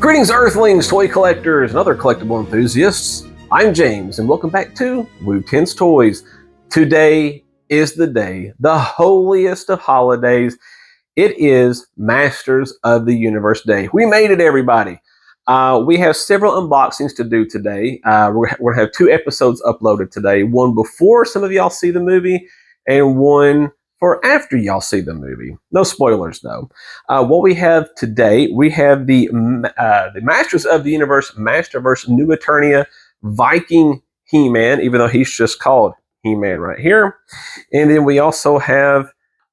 Greetings, Earthlings, toy collectors, and other collectible enthusiasts. I'm James, and welcome back to Woo-Ten's Toys. Today is the day, the holiest of holidays. It is Masters of the Universe Day. We made it, everybody. We have several unboxings to do today. We're going to have 2 episodes uploaded today. One before some of y'all see the movie, and one for after y'all see the movie. No spoilers, though. What we have today, we have the Masters of the Universe Masterverse New Eternia Viking He-Man, even though he's just called He-Man right here. And then we also have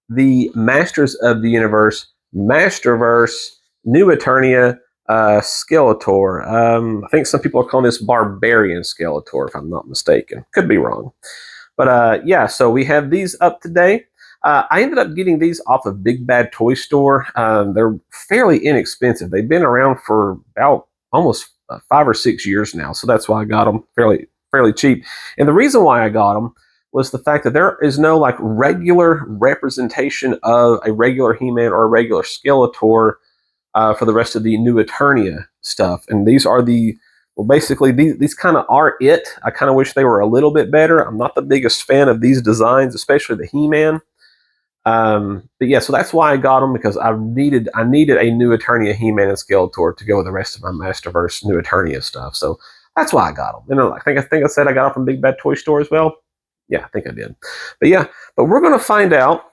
the Masters of the Universe Masterverse New Eternia Skeletor. I think some people are calling this Barbarian Skeletor, if I'm not mistaken. Could be wrong. But yeah, so we have these up today. I ended up getting these off of Big Bad Toy Store. They're fairly inexpensive. They've been around for about almost 5 or 6 years now, so that's why I got them fairly cheap. And the reason why I got them was the fact that there is no like regular representation of a regular He-Man or a regular Skeletor for the rest of the New Eternia stuff. And these are basically these kind of are it. I kind of wish they were a little bit better. I'm not the biggest fan of these designs, especially the He-Man. But yeah, so that's why I got them, because I needed a New Eternia He-Man and Skeletor to go with the rest of my Masterverse New Eternia stuff. So that's why I got them. You know, I think I said I got them from Big Bad Toy Store as well. Yeah, I think I did. But yeah, but we're going to find out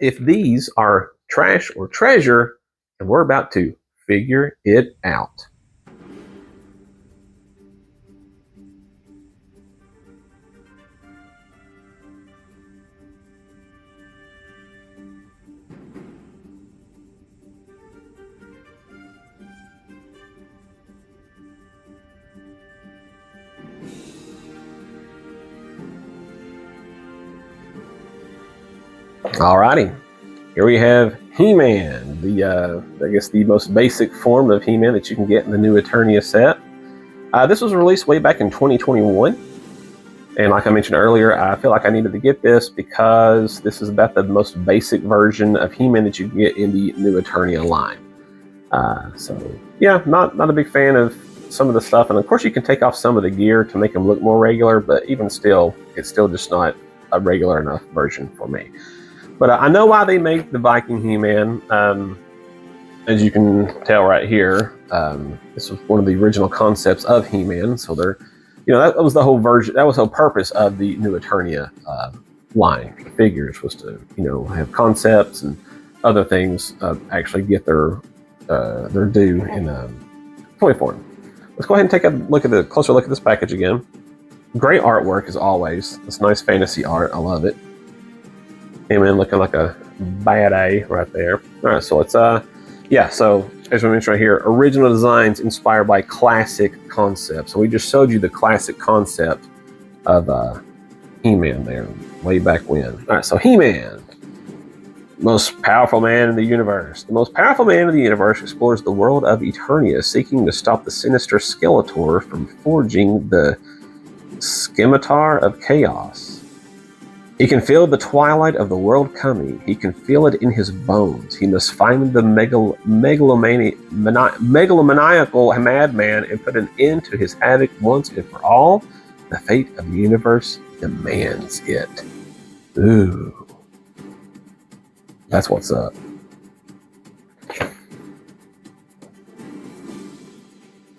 if these are trash or treasure, and we're about to figure it out. Alrighty, here we have He-Man, I guess the most basic form of He-Man that you can get in the New Eternia set. This was released way back in 2021, and like I mentioned earlier, I feel like I needed to get this because this is about the most basic version of He-Man that you can get in the New Eternia line. So yeah, not a big fan of some of the stuff, and of course you can take off some of the gear to make them look more regular, but even still, it's still just not a regular enough version for me. But I know why they make the Viking He-Man. As you can tell right here, this was one of the original concepts of He-Man. So they're, that was the whole version. That was the whole purpose of the New Eternia line. The figures was to, have concepts and other things actually get their due in toy form. Let's go ahead and take a closer look at this package again. Great artwork as always. This nice fantasy art. I love it. He-Man looking like a bad A right there. All right, so it's yeah. So as we mentioned right here, original designs inspired by classic concepts. So we just showed you the classic concept of He-Man there, way back when. All right, so He-Man, most powerful man in the universe. The most powerful man in the universe explores the world of Eternia, seeking to stop the sinister Skeletor from forging the Scimitar of Chaos. He can feel the twilight of the world coming. He can feel it in his bones. He must find the megalomaniacal madman and put an end to his havoc once and for all. The fate of the universe demands it. Ooh. That's what's up.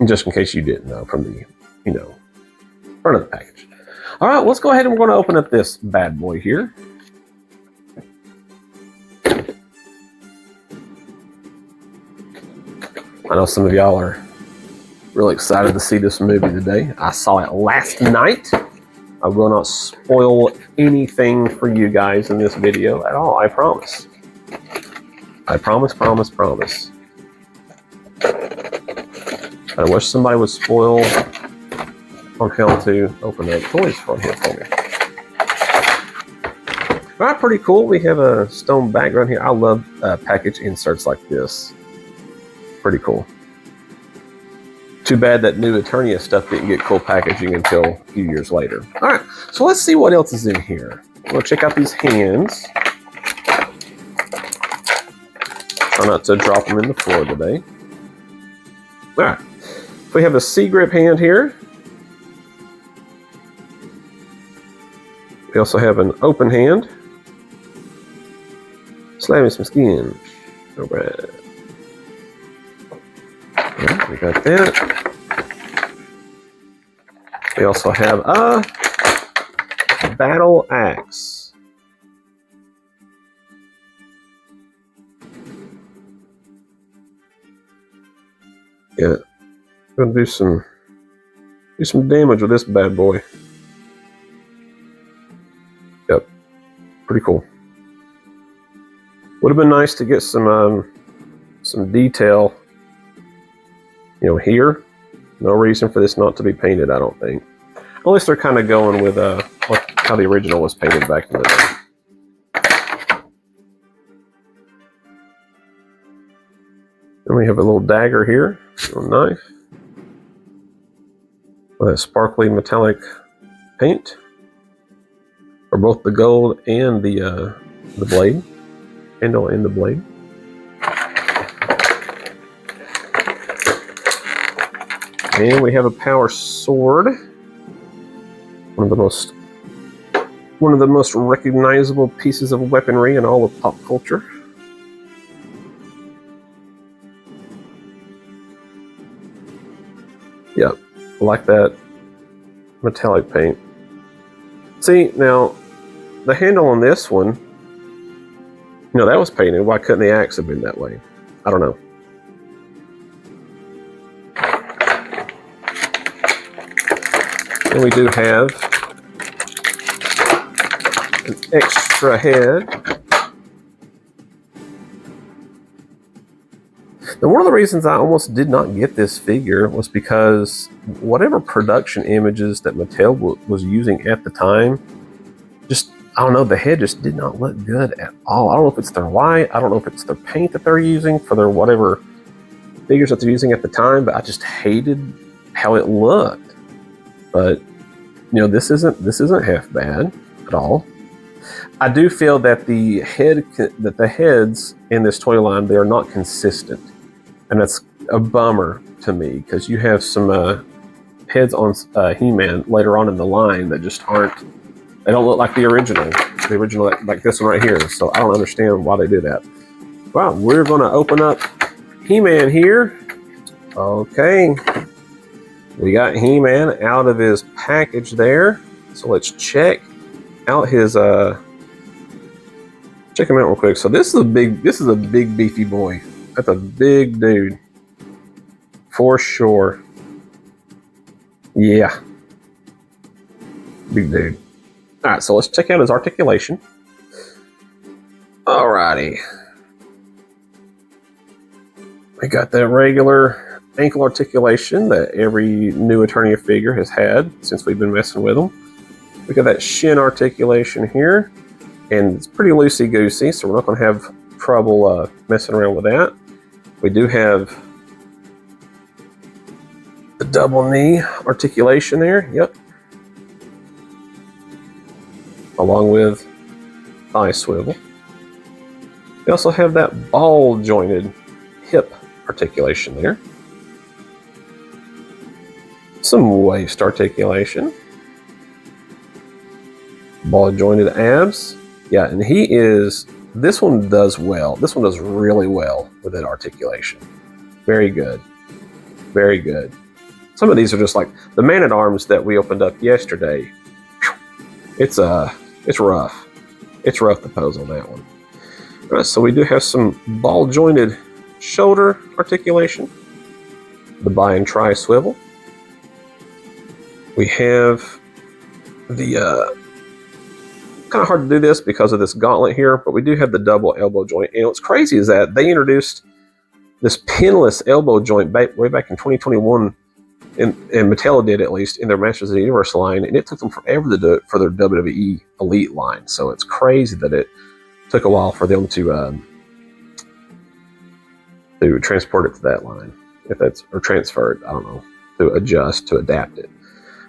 Just in case you didn't know from the, front of the package. All right, let's go ahead and we're going to open up this bad boy here. I know some of y'all are really excited to see this movie today. I saw it last night. I will not spoil anything for you guys in this video at all, I promise. I promise. I wish somebody would spoil on how to open up toys from here for me. All right, pretty cool. We have a stone background here. I love package inserts like this. Pretty cool. Too bad that New Eternia stuff didn't get cool packaging until a few years later. All right, so let's see what else is in here. We'll check out these hands. Try not to drop them in the floor today. All right. So we have the C-grip hand here. We also have an open hand. Slamming some skin. All right. Yeah, we got that. We also have a battle axe. Yeah, gonna do some damage with this bad boy. Yep, pretty cool. Would have been nice to get some detail, you know, here. No reason for this not to be painted, I don't think. Unless they're kind of going with how the original was painted back in the day. And we have a little dagger here, a little knife. With a sparkly metallic paint for both the gold and the blade, handle and the blade. And we have a power sword, one of the most recognizable pieces of weaponry in all of pop culture. Yep, I like that metallic paint. See, now, the handle on this one, you know, that was painted. Why couldn't the axe have been that way? I don't know. And we do have an extra head. Now, one of the reasons I almost did not get this figure was because whatever production images that Mattel was using at the time, just, I don't know, the head just did not look good at all. I don't know if it's their light, I don't know if it's their paint that they're using for their whatever figures that they're using at the time, but I just hated how it looked. But, you know, this isn't half bad at all. I do feel that the heads in this toy line, they are not consistent. And that's a bummer to me, because you have some heads on He-Man later on in the line that just aren't, they don't look like the original like this one right here. So I don't understand why they do that. Well, we're going to open up He-Man here. Okay. We got He-Man out of his package there. So let's check out his, check him out real quick. So this is a big beefy boy. That's a big dude. For sure. Yeah. Big dude. Alright, so let's check out his articulation. Alrighty. We got that regular ankle articulation that every new Eternia figure has had since we've been messing with them. We got that shin articulation here. And it's pretty loosey-goosey, so we're not going to have trouble messing around with that. We do have the double knee articulation there, yep. Along with thigh swivel. We also have that ball jointed hip articulation there. Some waist articulation. Ball jointed abs. Yeah, and this one does well. This one does really well with that articulation. Very good. Very good. Some of these are just like the Man-at-Arms that we opened up yesterday. It's rough. It's rough to pose on that one. All right, so we do have some ball jointed shoulder articulation. The bi and tri swivel. We have the kind of hard to do this because of this gauntlet here, but we do have the double elbow joint. And what's crazy is that they introduced this pinless elbow joint way back in 2021, and Mattel did, at least, in their Masters of the Universe line, and it took them forever to do it for their WWE Elite line. So it's crazy that it took a while for them to transport it to that line, or transfer it, I don't know, to adjust, to adapt it.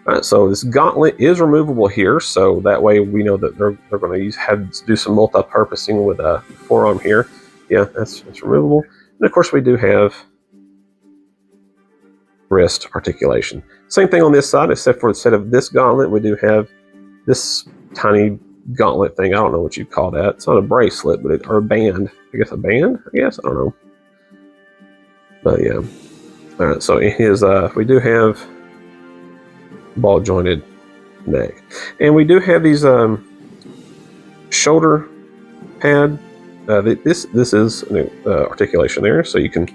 All right, so this gauntlet is removable here, so that way we know that they're going to do some multi-purposing with a forearm here. Yeah, that's removable. And of course we do have wrist articulation. Same thing on this side, except for instead of this gauntlet, we do have this tiny gauntlet thing. I don't know what you'd call that. It's not a bracelet, but or a band. I guess a band. I guess, I don't know. But yeah. All right. So in his, we do have ball jointed neck, and we do have these shoulder pad. This is an articulation there, so you can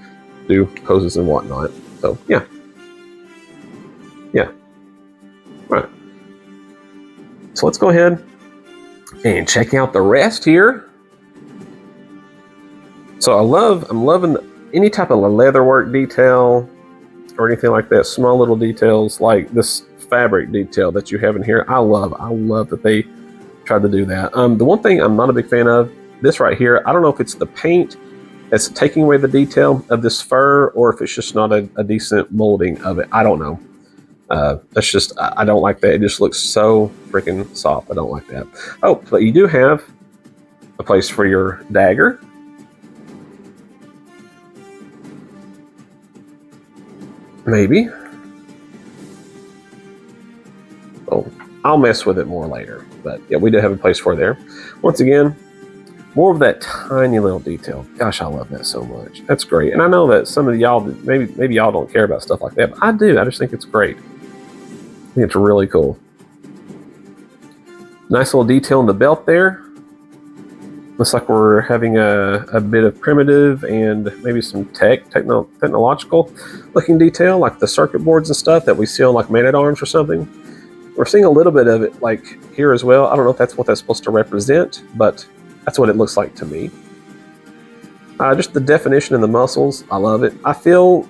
do poses and whatnot. So yeah. All right. So let's go ahead and check out the rest here. So I'm loving any type of leatherwork detail or anything like that. Small little details like this fabric detail that you have in here. I love that they tried to do that. The one thing I'm not a big fan of, this right here, I don't know if it's the paint that's taking away the detail of this fur or if it's just not a decent molding of it. I don't know. That's just, I don't like that. It just looks so freaking soft. I don't like that. Oh, but you do have a place for your dagger. Maybe. Oh, I'll mess with it more later. But yeah, we do have a place for it there. Once again, more of that tiny little detail. Gosh, I love that so much. That's great. And I know that some of y'all, maybe y'all don't care about stuff like that, but I do. I just think it's great. I think it's really cool. Nice little detail in the belt there. Looks like we're having a bit of primitive and maybe some technological looking detail, like the circuit boards and stuff that we see on like Man-at-Arms or something. We're seeing a little bit of it like here as well. I don't know if that's what that's supposed to represent, but that's what it looks like to me. Just the definition in the muscles, I love it. I feel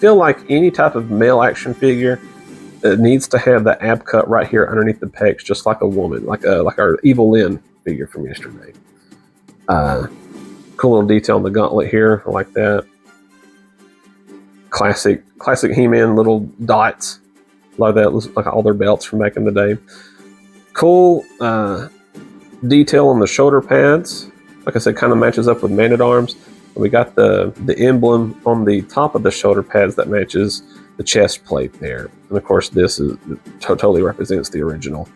like any type of male action figure needs to have the ab cut right here underneath the pecs, just like a woman, like our Evil Lynn figure from yesterday. Cool little detail on the gauntlet here, I like that. Classic He-Man little dots. Love that. Looks like all their belts from back in the day. Cool detail on the shoulder pads. Like I said, kind of matches up with Man-at-Arms. We got the emblem on the top of the shoulder pads that matches the chest plate there. And of course, this is totally represents the original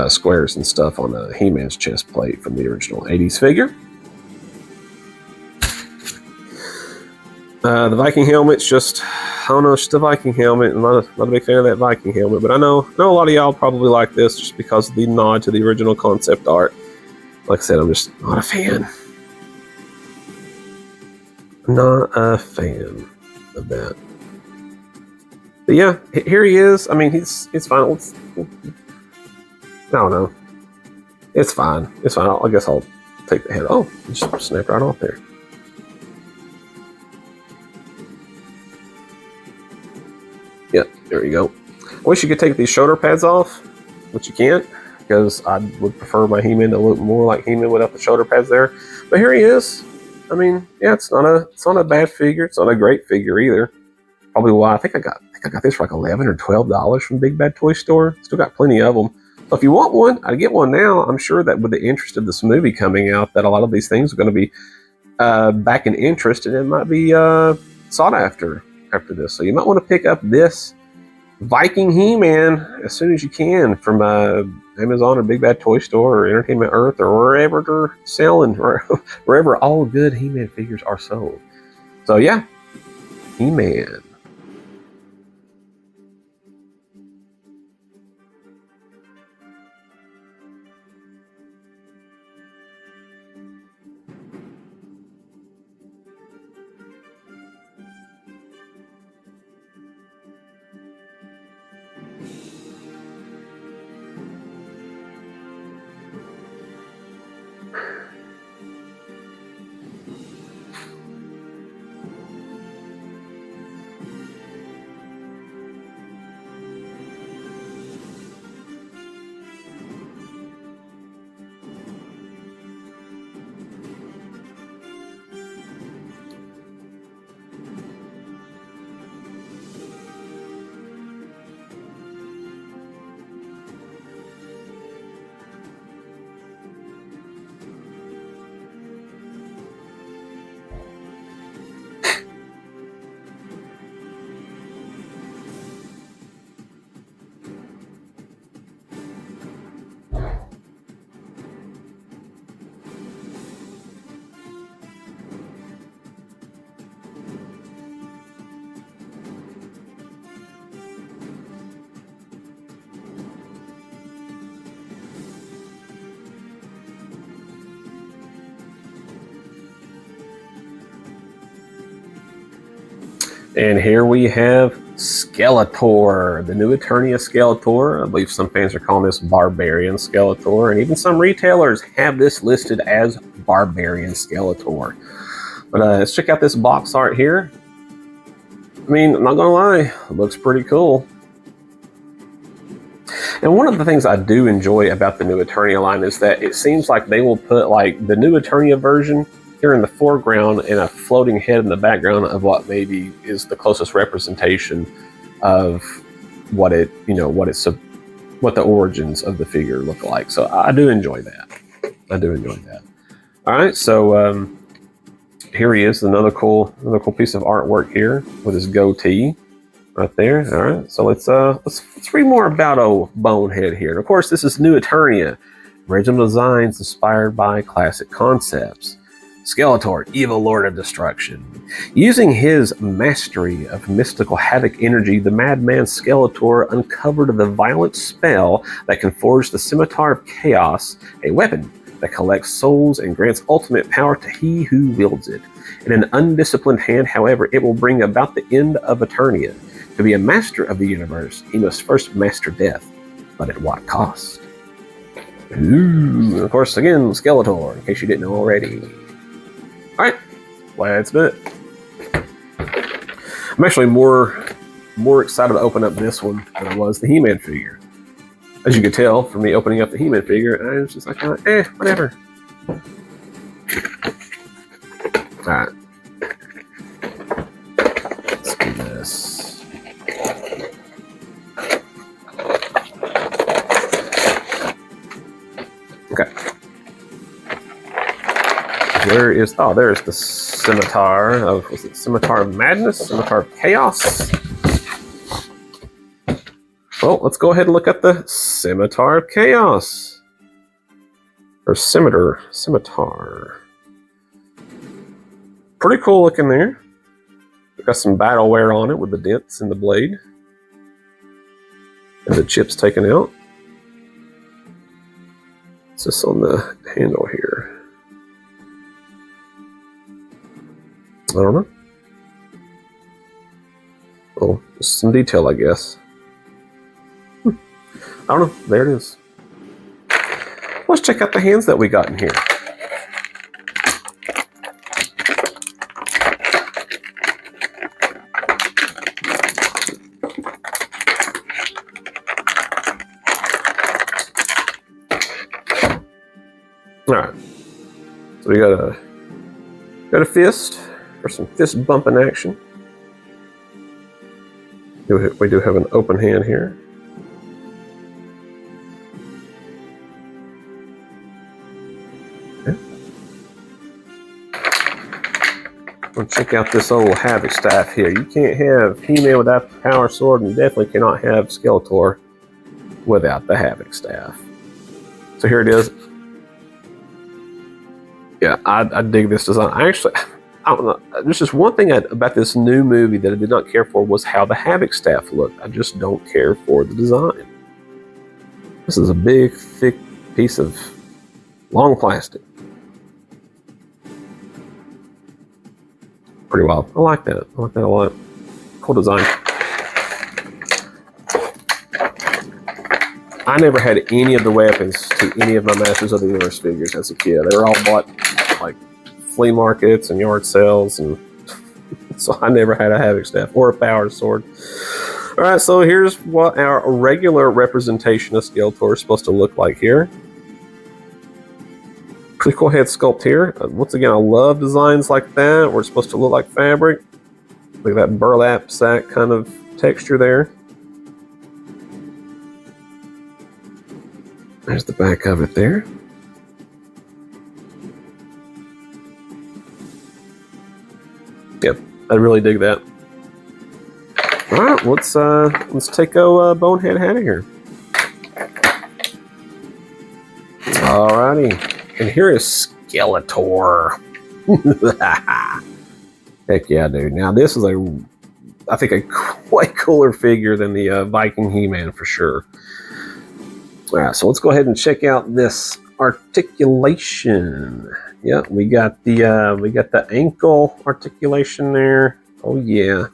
squares and stuff on He-Man's chest plate from the original 80s figure. The Viking helmet's just, I don't know, it's just a Viking helmet. I'm not a big fan of that Viking helmet, but I know a lot of y'all probably like this just because of the nod to the original concept art. Like I said, I'm just not a fan. Not a fan of that. But yeah, here he is. I mean, it's fine. I don't know. It's fine. It's fine. I guess I'll take the head. Oh, just snap right off there. Yep, there you go. I wish you could take these shoulder pads off, but you can't, because I would prefer my He-Man to look more like He-Man without the shoulder pads there. But here he is. I mean, yeah, it's not a bad figure. It's not a great figure either. Probably why I think I got this for like $11 or $12 from Big Bad Toy Store. Still got plenty of them. So if you want one, I'd get one now. I'm sure that with the interest of this movie coming out, that a lot of these things are going to be back in interest, and it might be sought after this. So you might want to pick up this Viking He-Man as soon as you can from Amazon or Big Bad Toy Store or Entertainment Earth or wherever they're selling, wherever all good He-Man figures are sold. So yeah, He-Man. And here we have Skeletor, the new Eternia Skeletor. I believe some fans are calling this Barbarian Skeletor, and even some retailers have this listed as Barbarian Skeletor. But let's check out this box art here. I mean, I'm not gonna lie, it looks pretty cool. And one of the things I do enjoy about the new Eternia line is that it seems like they will put like the new Eternia version here in the foreground and a floating head in the background of what maybe is the closest representation of what it, what the origins of the figure look like. So I do enjoy that. I do enjoy that. All right, so here he is, another cool piece of artwork here with his goatee right there. All right, so let's read more about old Bonehead here. And of course, this is new Eternia, original designs inspired by classic concepts. Skeletor, evil lord of destruction. Using his mastery of mystical havoc energy, the madman Skeletor uncovered the violent spell that can forge the Scimitar of Chaos, a weapon that collects souls and grants ultimate power to he who wields it. In an undisciplined hand, however, it will bring about the end of Eternia. To be a master of the universe, he must first master death, but at what cost? Ooh, of course, again, Skeletor, in case you didn't know already. Alright, let's do it. I'm actually more excited to open up this one than I was the He-Man figure. As you could tell from me opening up the He-Man figure, I was just like, whatever. Alright. Let's do this. Okay. There's the Scimitar of, was it Scimitar of Madness? Scimitar of Chaos? Well, let's go ahead and look at the Scimitar of Chaos. Or Scimitar. Pretty cool looking there. Got some battle wear on it with the dents in the blade. And the chips taken out. It's just on the handle here. I don't know. Oh, just some detail, I guess. I don't know. There it is. Let's check out the hands that we got in here. All right. So we got a fist. For some fist bumping action. We do have an open hand here. Okay. We'll check out this old Havoc staff here. You can't have He-Man without the power sword, and you definitely cannot have Skeletor without the Havoc staff. So here it is. Yeah, I dig this design. I don't know. There's just one thing about this new movie that I did not care for was how the Havoc staff looked. I just don't care for the design. This is a big, thick piece of long plastic. Pretty wild. I like that. I like that a lot. Cool design. I never had any of the weapons to any of my Masters of the Universe figures as a kid. They were all bought like flea markets and yard sales, and so I never had a Havoc staff or a power sword. All right, so here's what our regular representation of Skeletor is supposed to look like here. Pretty cool head sculpt here. Once again, I love designs like that where it's supposed to look like fabric. Look at that burlap sack kind of texture there. There's the back of it there. Yep, I really dig that. All right, let's take a Bonehead out of here. Alrighty, and here is Skeletor. Heck yeah, dude! Now this is I think a quite cooler figure than the Viking He-Man for sure. All right, so let's go ahead and check out this articulation. Yeah, we got the ankle articulation there. Oh yeah,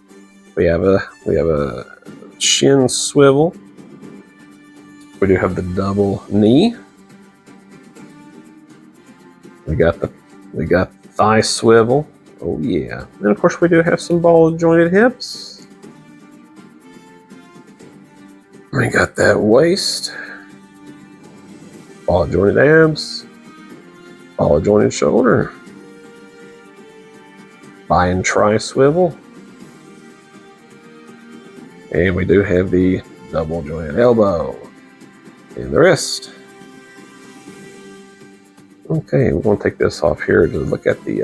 We have a shin swivel. We do have the double knee. We got thigh swivel. Oh yeah. And of course we do have some ball jointed hips. We got that waist. Ball jointed abs. Ball jointed shoulder. Bi and tri swivel. And we do have the double jointed elbow and the wrist. Okay, we're going to take this off here to look at the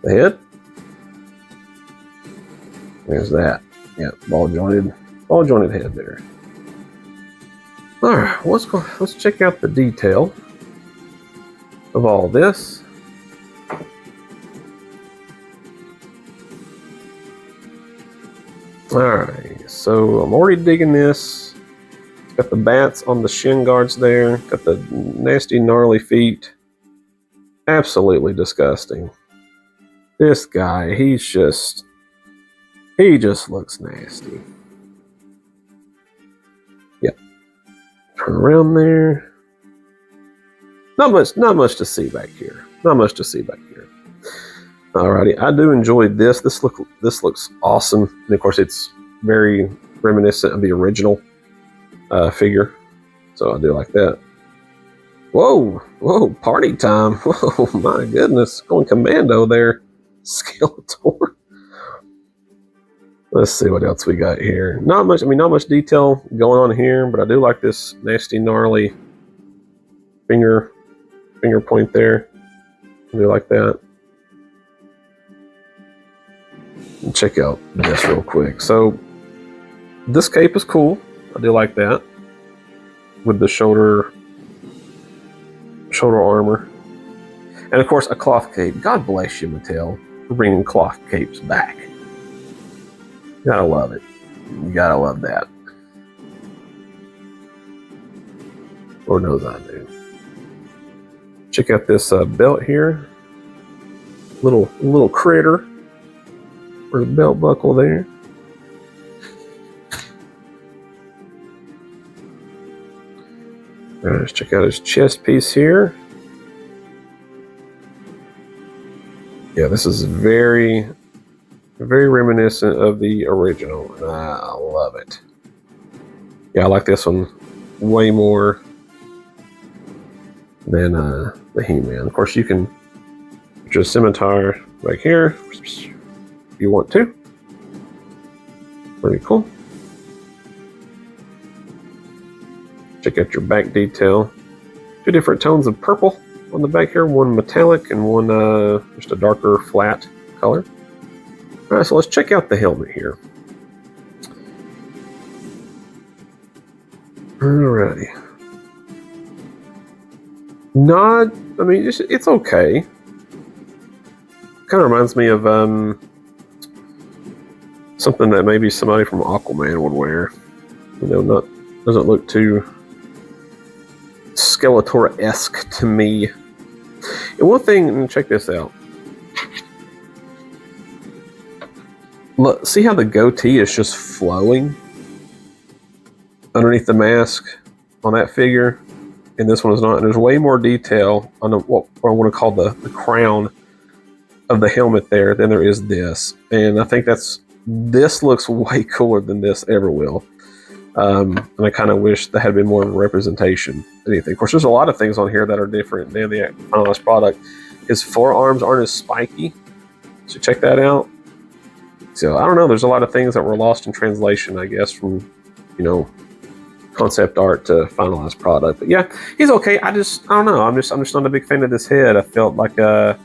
head. There's that. Yeah, ball jointed head there. All right, let's check out the detail of all this. All right, so I'm already digging this. Got the bats on the shin guards there. Got the nasty, gnarly feet. Absolutely disgusting. This guy, he just looks nasty. Yep. Turn around there. Not much to see back here. Not much to see back here. Alrighty, I do enjoy this. This looks awesome. And of course, it's very reminiscent of the original figure, so I do like that. Whoa, party time! Whoa, my goodness, going commando there, Skeletor. Let's see what else we got here. Not much detail going on here, but I do like this nasty, gnarly finger point there. I do like that. And check out this real quick. So this cape is cool. I do like that with the shoulder armor, and of course a cloth cape. God bless you, Mattel, for bringing cloth capes back. You gotta love it. You gotta love that. Lord knows I do. Check out this belt here. Little critter for the belt buckle there. Let's check out his chest piece here. Yeah, this is very reminiscent of the original, and I love it. Yeah, I like this one way more than the He-Man. Of course, you can put your scimitar back here if you want to. Pretty cool. Check out your back detail. Two different tones of purple on the back here. One metallic and one just a darker flat color. All right, so let's check out the helmet here. Alrighty. It's okay. Kind of reminds me of something that maybe somebody from Aquaman would wear. Doesn't look too Skeletor-esque to me. And one thing, and check this out. Look, see how the goatee is just flowing underneath the mask on that figure, and this one is not. And there's way more detail on what I want to call the crown of the helmet there than there is this. And I think this looks way cooler than this ever will. And I kind of wish that had been more of a representation than anything. Of course, there's a lot of things on here that are different than the finalized product. His forearms aren't as spiky, so check that out. So I don't know. There's a lot of things that were lost in translation, I guess, from concept art to finalized product. But yeah, he's okay. I don't know. I'm just not a big fan of this head. I felt like box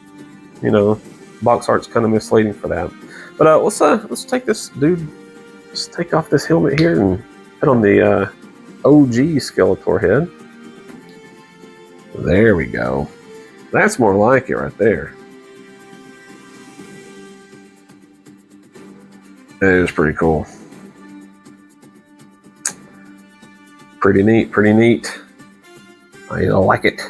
art's kind of misleading for that. But let's take this dude. Let's take off this helmet here and put on the OG Skeletor head. There we go. That's more like it right there. That is pretty cool. Pretty neat. I like it.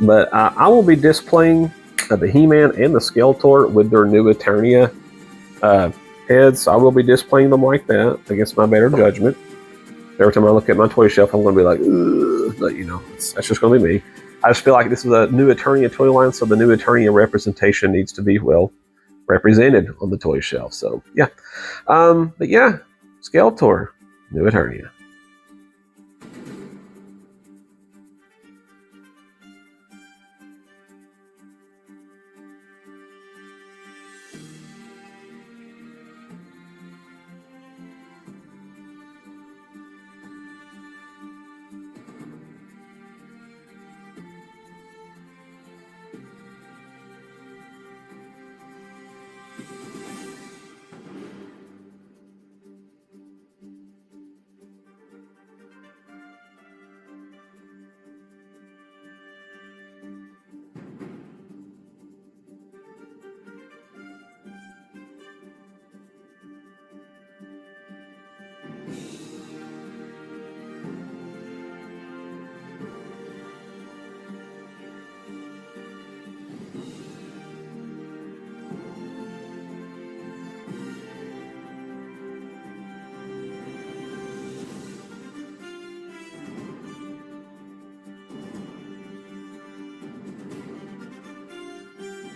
But I will be displaying the He-Man and the Skeletor with their new Eternia heads. I will be displaying them like that against my better judgment. Every time I look at my toy shelf, I'm going to be like, ugh, but you know, that's just going to be me. I just feel like this is a new Eternia toy line, so the new Eternia representation needs to be well represented on the toy shelf. So yeah, but yeah, Skeletor, new Eternia.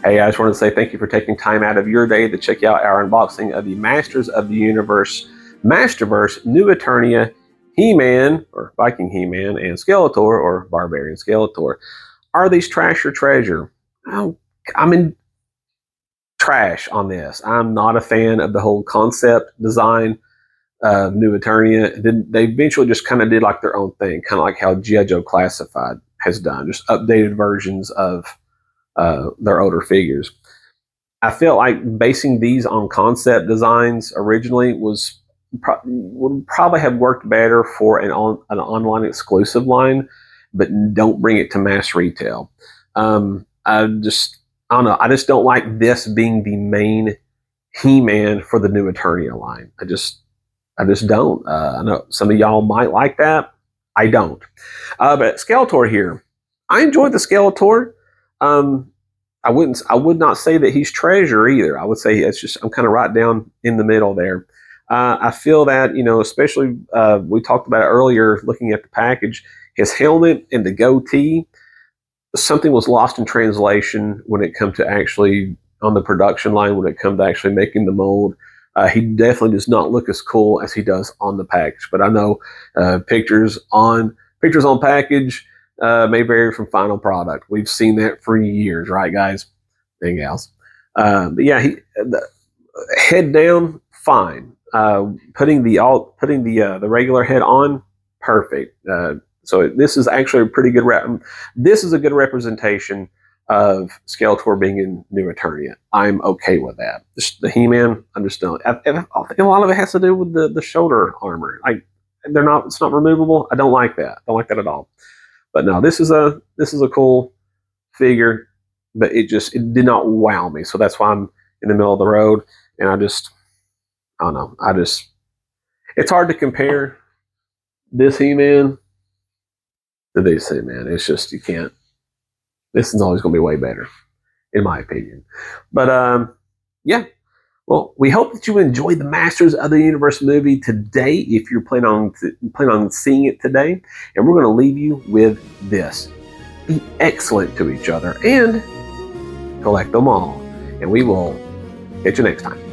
Hey, I just wanted to say thank you for taking time out of your day to check out our unboxing of the Masters of the Universe Masterverse New Eternia He-Man, or Viking He-Man, and Skeletor, or Barbarian Skeletor. Are these trash or treasure? Oh, I'm in trash on this. I'm not a fan of the whole concept design of New Eternia. They eventually just kind of did like their own thing, kind of like how G.I. Joe Classified has done, just updated versions of their older figures. I felt like basing these on concept designs originally would probably have worked better for an online exclusive line, but don't bring it to mass retail. I don't know. I just don't like this being the main He-Man for the new Eternia line. I just don't. I know some of y'all might like that. I don't. But Skeletor here, I enjoyed the Skeletor. I would not say that he's treasure either. I would say it's just, I'm kind of right down in the middle there. I feel that, you know, especially we talked about it earlier, looking at the package, his helmet and the goatee, something was lost in translation when it come to actually on the production line, when it come to actually making the mold. He definitely does not look as cool as he does on the package. But I know pictures on package may vary from final product. We've seen that for years, right, guys and gals? But yeah, the head down, fine. Putting the regular head on, perfect. So this is actually a pretty good this is a good representation of Skeletor being in New Eternia. I'm okay with that. The He-Man, I'm just not. I think a lot of it has to do with the shoulder armor. It's not removable. I don't like that. I don't like that at all. But no, this is a cool figure, but it did not wow me. So that's why I'm in the middle of the road, and I don't know. It's hard to compare this He-Man to this He-Man. It's just, you can't. This is always going to be way better, in my opinion. But yeah. Well, we hope that you enjoyed the Masters of the Universe movie today, if you're planning on seeing it today. And we're going to leave you with this. Be excellent to each other and collect them all. And we will catch you next time.